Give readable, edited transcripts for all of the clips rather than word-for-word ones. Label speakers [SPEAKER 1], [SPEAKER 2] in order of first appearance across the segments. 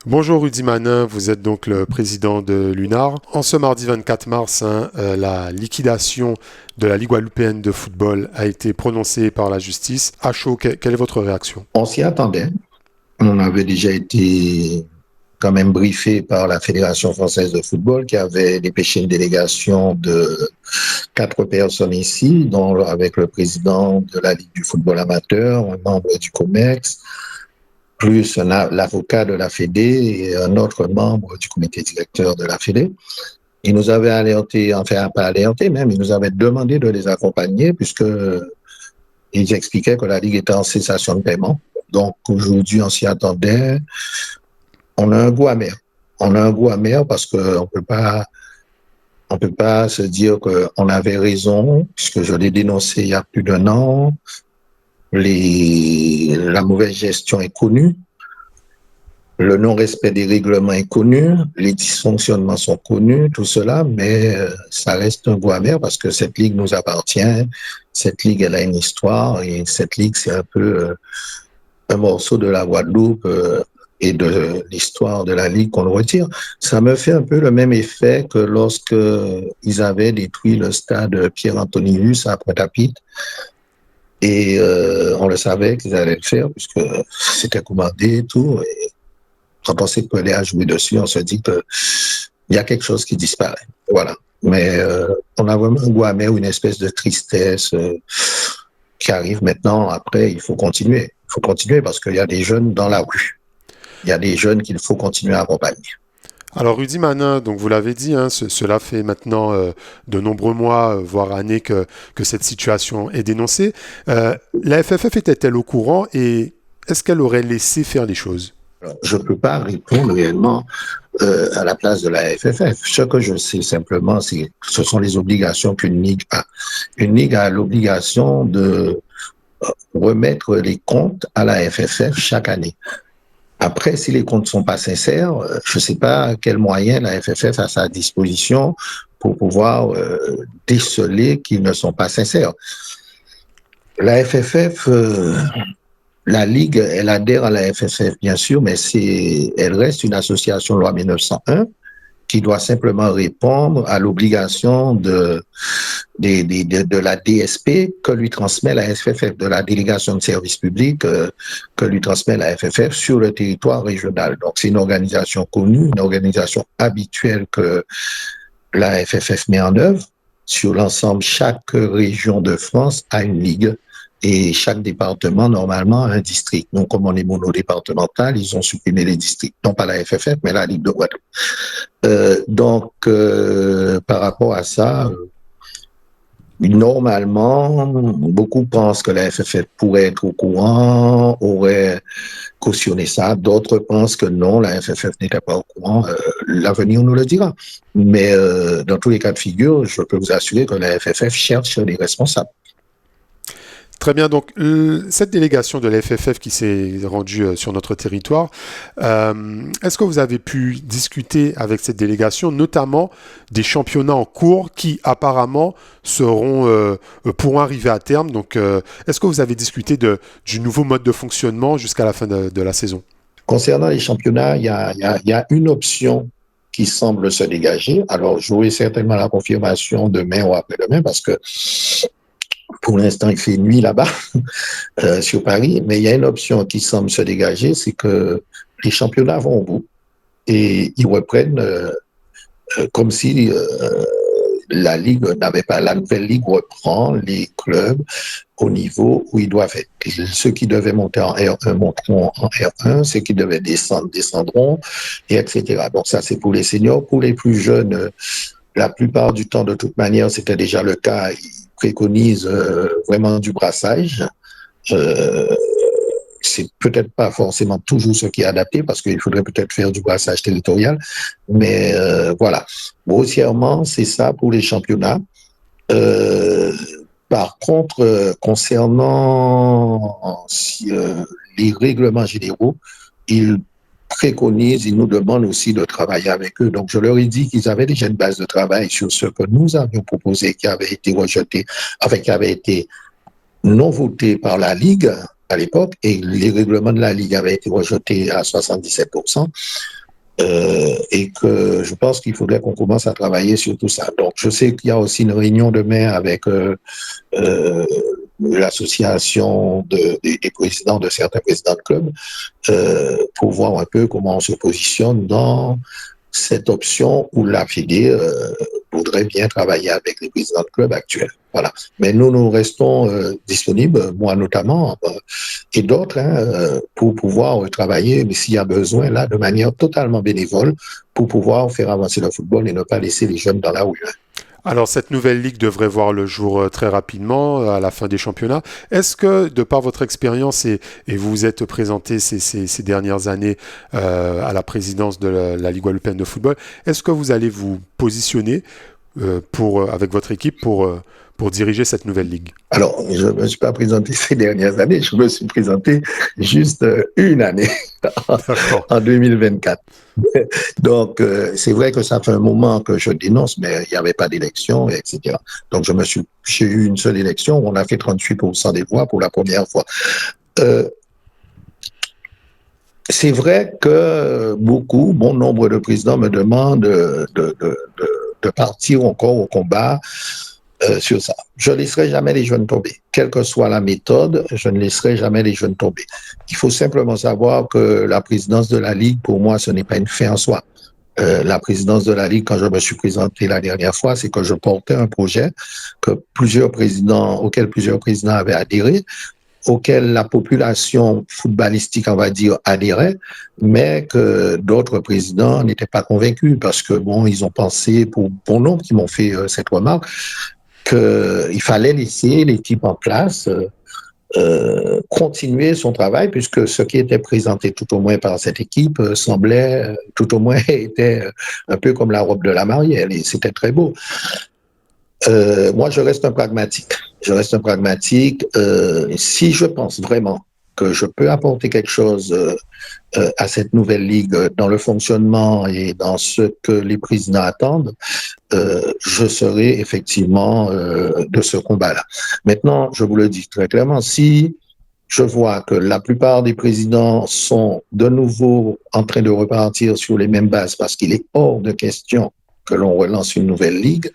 [SPEAKER 1] Bonjour Rudy Manin, vous êtes donc le président de l'UNAR. En ce mardi 24 mars, la liquidation de la Ligue guadeloupéenne de football a été prononcée par la justice. À chaud, quelle est votre réaction?
[SPEAKER 2] On s'y attendait. On avait déjà été quand même briefé par la Fédération française de football qui avait dépêché une délégation de 4 personnes ici, dont avec le président de la Ligue du football amateur, un membre du COMEX, plus l'avocat de la Fédé et un autre membre du comité directeur de la Fédé. Ils nous avaient alerté, enfin pas alerté même, ils nous avaient demandé de les accompagner puisque ils expliquaient que la Ligue était en cessation de paiement. Donc aujourd'hui, on s'y attendait. On a un goût amer. On a un goût amer parce qu'on on peut pas se dire qu'on avait raison, puisque je l'ai dénoncé il y a plus d'un an. La mauvaise gestion est connue. Le non-respect des règlements est connu, les dysfonctionnements sont connus, tout cela, mais ça reste un goût amer parce que cette ligue nous appartient, cette ligue, elle a une histoire et cette ligue, c'est un peu un morceau de la Guadeloupe et de l'histoire de la ligue qu'on retire. Ça me fait un peu le même effet que lorsque ils avaient détruit le stade Pierre-Antoninus à Pointe-à-Pitre et on le savait qu'ils allaient le faire puisque c'était commandé et tout. Et quand on s'est collé à jouer dessus, on se dit qu'il y a quelque chose qui disparaît. Voilà. Mais on a vraiment un goût amer, une espèce de tristesse qui arrive maintenant. Après, il faut continuer. Il faut continuer parce qu'il y a des jeunes dans la rue. Il y a des jeunes qu'il faut continuer à accompagner.
[SPEAKER 1] Alors Rudy Manin, donc vous l'avez dit, cela fait maintenant de nombreux mois, voire années que cette situation est dénoncée. La FFF était-elle au courant et est-ce qu'elle aurait laissé faire les choses?
[SPEAKER 2] Alors, je ne peux pas répondre réellement à la place de la FFF. Ce que je sais simplement, c'est que ce sont les obligations qu'une ligue a. Une ligue a l'obligation de remettre les comptes à la FFF chaque année. Après, si les comptes ne sont pas sincères, je ne sais pas quels moyens la FFF a à sa disposition pour pouvoir déceler qu'ils ne sont pas sincères. La FFF, la Ligue, elle adhère à la FFF, bien sûr, mais elle reste une association loi 1901 qui doit simplement répondre à l'obligation de la DSP que lui transmet la FFF, de la délégation de service public que lui transmet la FFF sur le territoire régional. Donc c'est une organisation connue, une organisation habituelle que la FFF met en œuvre sur l'ensemble. Chaque région de France a une ligue et chaque département, normalement, a un district. Donc, comme on est monodépartemental, ils ont supprimé les districts. Non pas la FFF, mais la Ligue de Guadeloupe. Par rapport à ça, normalement, beaucoup pensent que la FFF pourrait être au courant, aurait cautionné ça. D'autres pensent que non, la FFF n'était pas au courant. L'avenir nous le dira. Mais dans tous les cas de figure, je peux vous assurer que la FFF cherche les responsables.
[SPEAKER 1] Très bien, donc cette délégation de la FFF qui s'est rendue sur notre territoire, est-ce que vous avez pu discuter avec cette délégation, notamment des championnats en cours qui apparemment pourront arriver à terme. Donc, est-ce que vous avez discuté du nouveau mode de fonctionnement jusqu'à la fin de la saison?
[SPEAKER 2] Concernant les championnats, il y a une option qui semble se dégager. Alors, j'aurai certainement la confirmation demain ou après-demain parce que pour l'instant, il fait nuit là-bas, sur Paris. Mais il y a une option qui semble se dégager, c'est que les championnats vont au bout et ils reprennent comme si la Ligue n'avait pas, la nouvelle Ligue reprend les clubs au niveau où ils doivent être. Et ceux qui devaient monter en R1 monteront en R1, ceux qui devaient descendre descendront, et etc. Donc ça, c'est pour les seniors. Pour les plus jeunes, la plupart du temps, de toute manière, c'était déjà le cas. Ils préconisent vraiment du brassage. Euh, c'est peut-être pas forcément toujours ce qui est adapté parce qu'il faudrait peut-être faire du brassage territorial, mais voilà. Grossièrement, c'est ça pour les championnats. Euh, Par contre, concernant les règlements généraux, ils préconisent, ils nous demandent aussi de travailler avec eux. Donc, je leur ai dit qu'ils avaient déjà une base de travail sur ce que nous avions proposé, qui avait été rejeté, enfin, qui avait été non voté par la Ligue à l'époque, et les règlements de la Ligue avaient été rejetés à 77%. Et que je pense qu'il faudrait qu'on commence à travailler sur tout ça. Donc, je sais qu'il y a aussi une réunion demain avec l'association des présidents, de certains présidents de clubs, pour voir un peu comment on se positionne dans cette option où la Fédé voudrait bien travailler avec les présidents de club actuels. Voilà. Mais nous restons disponibles, moi notamment, et d'autres, pour pouvoir travailler, mais s'il y a besoin, là, de manière totalement bénévole, pour pouvoir faire avancer le football et ne pas laisser les jeunes dans la rue.
[SPEAKER 1] Alors, cette nouvelle ligue devrait voir le jour très rapidement, à la fin des championnats. Est-ce que, de par votre expérience, et vous vous êtes présenté ces dernières années à la présidence de la Ligue Guadeloupéenne de football, est-ce que vous allez vous positionner avec votre équipe pour diriger cette nouvelle ligue?
[SPEAKER 2] Alors, je ne me suis pas présenté ces dernières années, je me suis présenté juste une année, en 2024. Donc, c'est vrai que ça fait un moment que je dénonce, mais il n'y avait pas d'élection, etc. Donc, j'ai eu une seule élection, on a fait 38% des voix pour la première fois. C'est vrai que bon nombre de présidents me demandent de partir encore au combat sur ça. Je ne laisserai jamais les jeunes tomber. Quelle que soit la méthode, je ne laisserai jamais les jeunes tomber. Il faut simplement savoir que la présidence de la Ligue, pour moi, ce n'est pas une fin en soi. La présidence de la Ligue, quand je me suis présenté la dernière fois, c'est que je portais un projet auquel plusieurs présidents avaient adhéré, auquel la population footballistique, on va dire, adhérait, mais que d'autres présidents n'étaient pas convaincus parce que, bon, ils ont pensé, pour bon nombre qui m'ont fait cette remarque, qu'il fallait laisser l'équipe en place, continuer son travail, puisque ce qui était présenté tout au moins par cette équipe semblait, tout au moins, était un peu comme la robe de la mariée, et c'était très beau. Moi, je reste un pragmatique. Si je pense vraiment que je peux apporter quelque chose à cette nouvelle ligue dans le fonctionnement et dans ce que les présidents attendent, je serai effectivement de ce combat-là. Maintenant, je vous le dis très clairement, si je vois que la plupart des présidents sont de nouveau en train de repartir sur les mêmes bases parce qu'il est hors de question que l'on relance une nouvelle ligue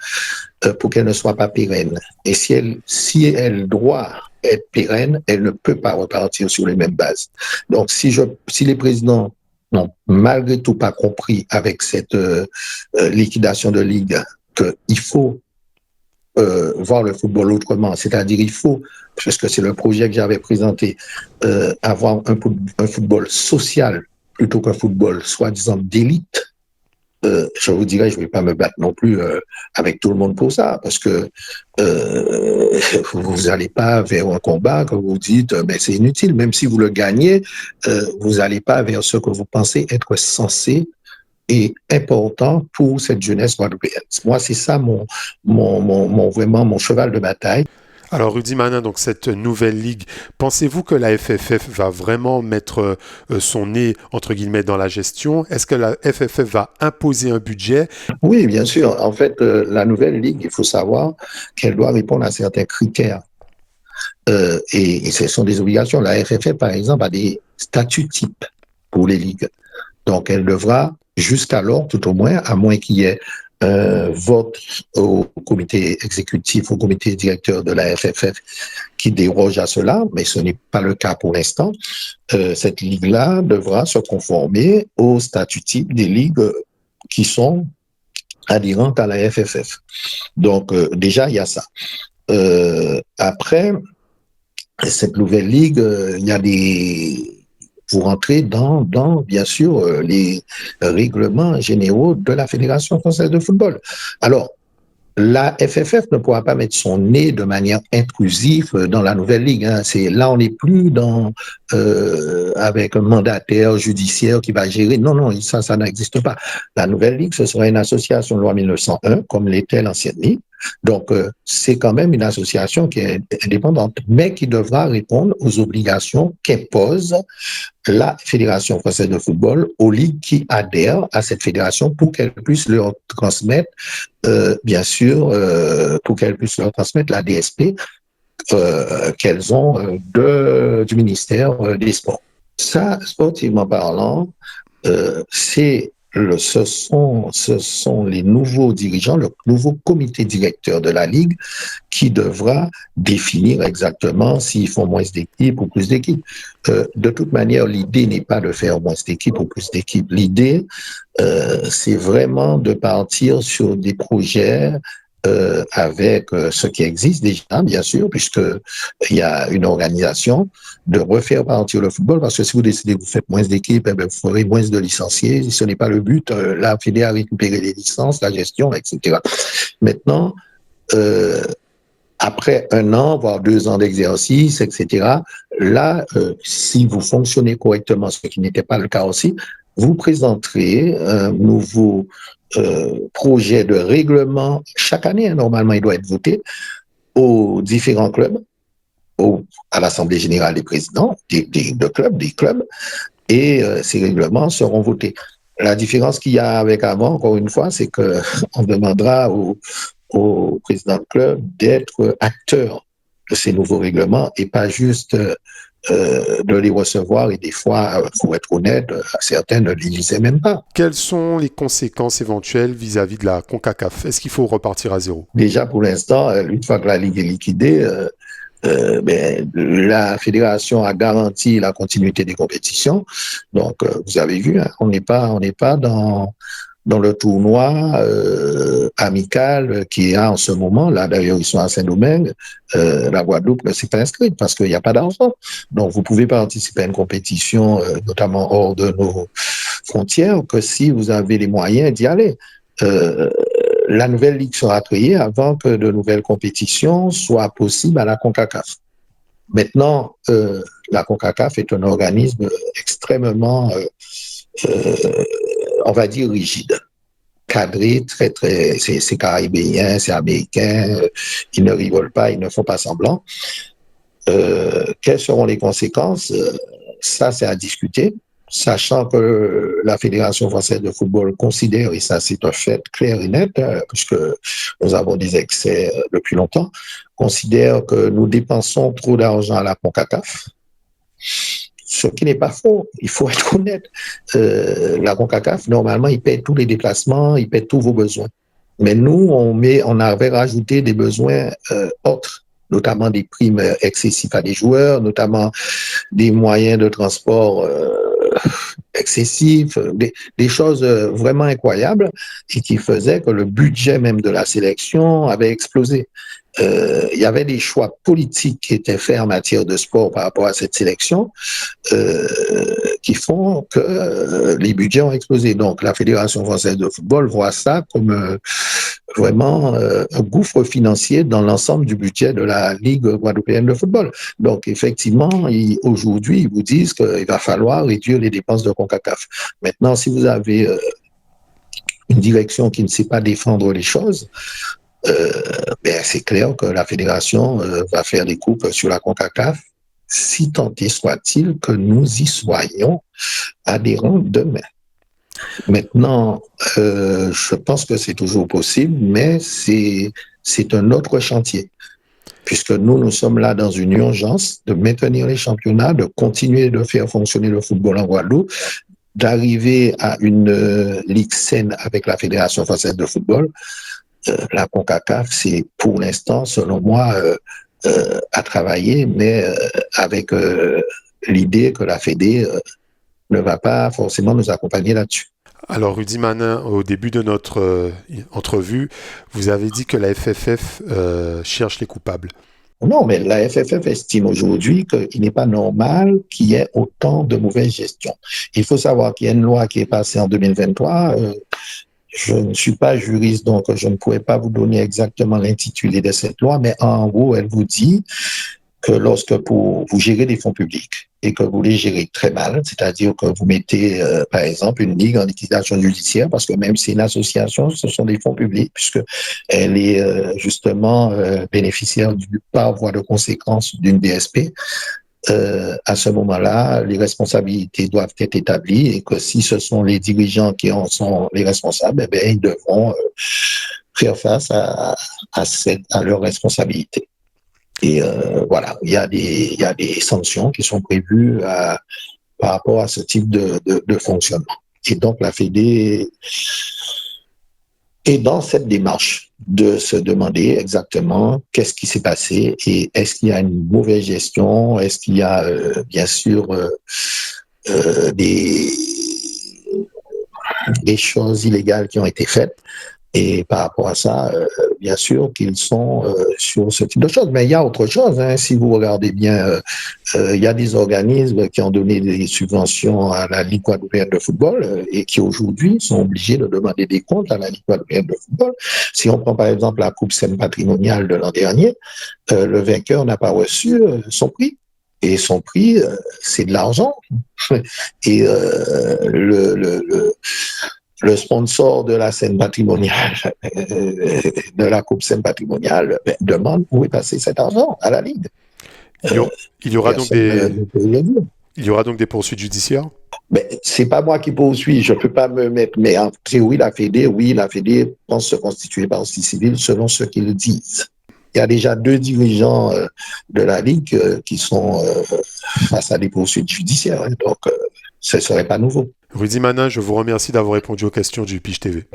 [SPEAKER 2] pour qu'elle ne soit pas pérenne. Et si elle doit être pérenne, elle ne peut pas repartir sur les mêmes bases. Donc, si les présidents n'ont malgré tout pas compris avec cette liquidation de ligue qu'il faut voir le football autrement, c'est-à-dire il faut, puisque c'est le projet que j'avais présenté, avoir un football social plutôt qu'un football soi-disant d'élite. Je vous dirais, je ne vais pas me battre non plus avec tout le monde pour ça, parce que vous n'allez pas vers un combat que vous dites, mais c'est inutile, même si vous le gagnez, vous n'allez pas vers ce que vous pensez être censé et important pour cette jeunesse guadeloupéenne. Moi, c'est ça vraiment mon cheval de bataille.
[SPEAKER 1] Alors Rudy Manin, donc cette nouvelle ligue, pensez-vous que la FFF va vraiment mettre son nez, entre guillemets, dans la gestion? Est-ce que la FFF va imposer un budget?
[SPEAKER 2] Oui, bien sûr. En fait, la nouvelle ligue, il faut savoir qu'elle doit répondre à certains critères. Et ce sont des obligations. La FFF, par exemple, a des statuts types pour les ligues. Donc, elle devra, jusqu'alors, tout au moins, à moins qu'il y ait vote au comité exécutif, au comité directeur de la FFF qui déroge à cela, mais ce n'est pas le cas pour l'instant. Cette ligue-là devra se conformer au statut type des ligues qui sont adhérentes à la FFF. Donc, déjà, il y a ça. Après, cette nouvelle ligue, il y a vous rentrez dans bien sûr, les règlements généraux de la Fédération française de football. Alors, la FFF ne pourra pas mettre son nez de manière intrusive dans la nouvelle ligue. Là, on n'est plus avec un mandataire judiciaire qui va gérer. Non, ça n'existe pas. La nouvelle ligue, ce sera une association de loi 1901, comme l'était l'ancienne ligue. Donc, c'est quand même une association qui est indépendante, mais qui devra répondre aux obligations qu'impose la Fédération française de football aux ligues qui adhèrent à cette fédération pour qu'elles puissent leur transmettre, bien sûr, pour qu'elles puissent leur transmettre la DSP qu'elles ont du ministère des Sports. Ça, sportivement parlant, ce sont les nouveaux dirigeants, le nouveau comité directeur de la Ligue qui devra définir exactement s'ils font moins d'équipes ou plus d'équipes. De toute manière, l'idée n'est pas de faire moins d'équipes ou plus d'équipes. L'idée, c'est vraiment de partir sur des projets avec ce qui existe déjà, bien sûr, puisqu'il y a une organisation, de refaire partir le football, parce que si vous décidez que vous faites moins d'équipes, eh bien, vous ferez moins de licenciés. Ce n'est pas le but. La Fédé a récupéré les licences, la gestion, etc. Maintenant, après 1 an, voire 2 ans d'exercice, etc., là, si vous fonctionnez correctement, ce qui n'était pas le cas aussi, vous présenterez un nouveau projet de règlement. Chaque année, normalement, il doit être voté aux différents clubs, à l'Assemblée générale des présidents des clubs, et ces règlements seront votés. La différence qu'il y a avec avant, encore une fois, c'est qu'on demandera aux présidents de club d'être acteurs de ces nouveaux règlements et pas juste de les recevoir, et des fois, pour être honnête, certains ne les lisaient même pas.
[SPEAKER 1] Quelles sont les conséquences éventuelles vis-à-vis de la CONCACAF? Est-ce qu'il faut repartir à zéro?
[SPEAKER 2] Déjà, pour l'instant, une fois que la Ligue est liquidée, la fédération a garanti la continuité des compétitions. Donc, vous avez vu, hein, on n'est pas dans le tournoi amical qui est en ce moment. Là, d'ailleurs, ils sont à Saint-Domingue. La Guadeloupe ne s'est pas inscrite parce qu'il n'y a pas d'argent. Donc, vous pouvez participer à une compétition, notamment hors de nos frontières, que si vous avez les moyens d'y aller. La nouvelle ligue sera créée avant que de nouvelles compétitions soient possibles à la CONCACAF. Maintenant, la CONCACAF est un organisme extrêmement, on va dire, rigide, cadré, c'est caribéen, c'est américain, ils ne rigolent pas, ils ne font pas semblant. Quelles seront les conséquences? Ça, c'est à discuter, sachant que la Fédération française de football considère, et ça c'est un fait clair et net, puisque nous avons des excès depuis longtemps, considère que nous dépensons trop d'argent à la CONCACAF, ce qui n'est pas faux, il faut être honnête. La CONCACAF, normalement, il paie tous les déplacements, il paie tous vos besoins. Mais nous, on avait rajouté des besoins autres, notamment des primes excessives à des joueurs, notamment des moyens de transport excessifs, des choses vraiment incroyables, et qui faisaient que le budget même de la sélection avait explosé. Il y avait des choix politiques qui étaient faits en matière de sport par rapport à cette sélection qui font que les budgets ont explosé. Donc la Fédération française de football voit ça comme vraiment un gouffre financier dans l'ensemble du budget de la Ligue guadeloupéenne de football. Donc effectivement, aujourd'hui, ils vous disent qu'il va falloir réduire les dépenses de CONCACAF. Maintenant, si vous avez une direction qui ne sait pas défendre les choses, c'est clair que la fédération va faire des coupes sur la CONCACAF, si tant est soit-il que nous y soyons adhérents demain. Maintenant, je pense que c'est toujours possible, mais c'est un autre chantier, puisque nous sommes là dans une urgence de maintenir les championnats, de continuer de faire fonctionner le football en Guadeloupe, d'arriver à une ligue saine avec la Fédération française de football. La CONCACAF, c'est pour l'instant, selon moi, à travailler, mais avec l'idée que la Fédé ne va pas forcément nous accompagner là-dessus.
[SPEAKER 1] Alors, Rudy Manin, au début de notre entrevue, vous avez dit que la FFF cherche les coupables.
[SPEAKER 2] Non, mais la FFF estime aujourd'hui qu'il n'est pas normal qu'il y ait autant de mauvaise gestion. Il faut savoir qu'il y a une loi qui est passée en 2023. Je ne suis pas juriste, donc je ne pourrais pas vous donner exactement l'intitulé de cette loi, mais en gros, elle vous dit que lorsque vous gérez des fonds publics et que vous les gérez très mal, c'est-à-dire que vous mettez, par exemple, une ligue en liquidation judiciaire, parce que même si c'est une association, ce sont des fonds publics, puisqu'elle est justement bénéficiaire par voie de conséquence d'une DSP, à ce moment-là, les responsabilités doivent être établies, et que si ce sont les dirigeants qui en sont les responsables, ils devront faire face à leurs responsabilités. Et voilà, il y a des sanctions qui sont prévues par rapport à ce type de fonctionnement. Et donc la Fédé est dans cette démarche de se demander exactement qu'est-ce qui s'est passé et est-ce qu'il y a une mauvaise gestion, est-ce qu'il y a bien sûr des, des choses illégales qui ont été faites. Et par rapport à ça, bien sûr qu'ils sont sur ce type de choses. Mais il y a autre chose. Hein. Si vous regardez bien, il y a des organismes qui ont donné des subventions à la Ligue guadeloupéenne de football et qui aujourd'hui sont obligés de demander des comptes à la Ligue guadeloupéenne de football. Si on prend par exemple la Coupe Seine patrimoniale de l'an dernier, le vainqueur n'a pas reçu son prix. Et son prix, c'est de l'argent. Et le sponsor de la scène patrimoniale, de la Coupe scène patrimoniale, demande où est passé cet argent à la Ligue.
[SPEAKER 1] Il y, aura, il y aura donc il y aura donc des poursuites judiciaires?
[SPEAKER 2] Mais c'est pas moi qui poursuis, je peux pas me mettre. Mais en théorie, la Fédé pense se constituer partie civile selon ce qu'ils disent. Il y a déjà 2 dirigeants de la Ligue qui sont face à des poursuites judiciaires. Hein, donc, ce ne serait pas nouveau.
[SPEAKER 1] Rudy Manin, je vous remercie d'avoir répondu aux questions du Pitch TV.